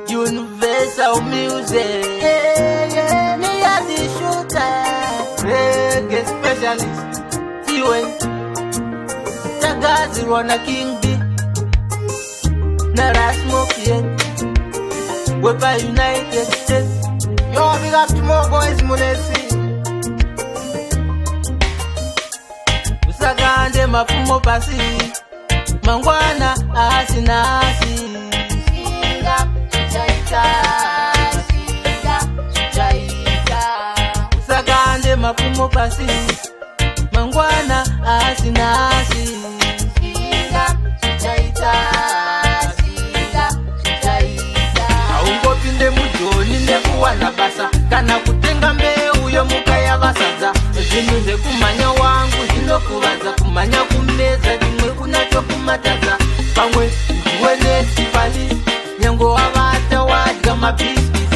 Universal music. Me a the shooter, reggae specialist. Tiwen, Tagazi Rona King B, Nara Smoke yet. We're United States. Yo, big up to more boys, Munesi. Usagande mafumo pasi, mangwana asinasi. Singa, chaita, Usagande mafumo pasi, mangwana asinasi. Singa, chaita. Aungopinde mujoni nekuwana basa, kana kutenga mbeu yo mukaya basaza. Zinu ze kumanya wangu zinokubaza, kumanya kumeza dimwe kunacho kumataza. Pamwe ndiwene sipali, nyango wabata wadga mabiskis.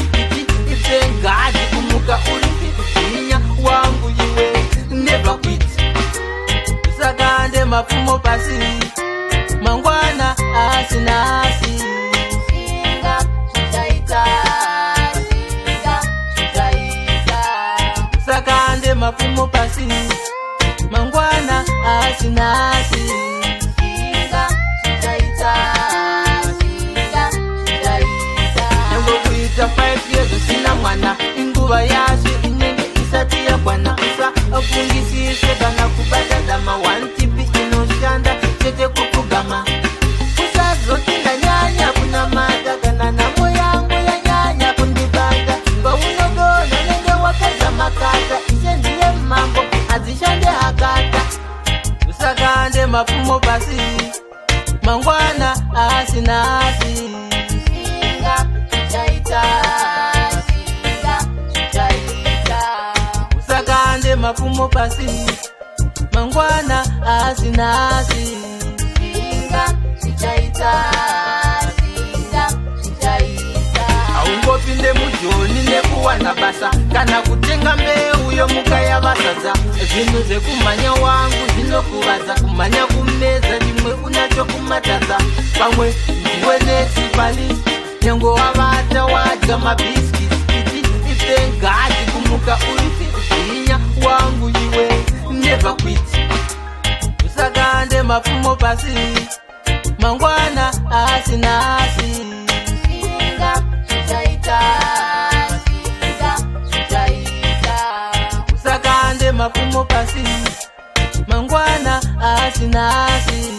Ife ngadi kumuka ulifikinya wangu yiwe never quit. Usagande mafumo pasi, mangwana asinasi. Usagande mafumo pasi, mangwana asinasi. Nyango kuita 5 years sina mwana, inguva yashi inenge isati ya bwana. Usa afungisise kana kubata dama, wantipi inoshanda chete kukugama. Usa zote na nyanya kuna mata, kana na moyangu ya nyanya kundibata. Nga unodona nenge wakaza makata, ise ndiye mambo azishande hakata. Usagande mafumo pasi, mangwana asinasi. Usagande mafumo pasi, mangwana asinasi. Aungopinde mujoni nekuwana basa, kana kutenga mbeu yo mukaya basaza. Zinu ze kumanya wangu zinokubaza, kumanya kumeza dimwe kunacho kumataza. Pamwe ndiwene sipali, nyango wabata wadga mabiskis. Ife ngadi kumuka ulifikinya wangu yiwe never quit. Usagande mafumo pasi, mangwana asinasi. Usagande mafumo pasi, mangwana asinasi.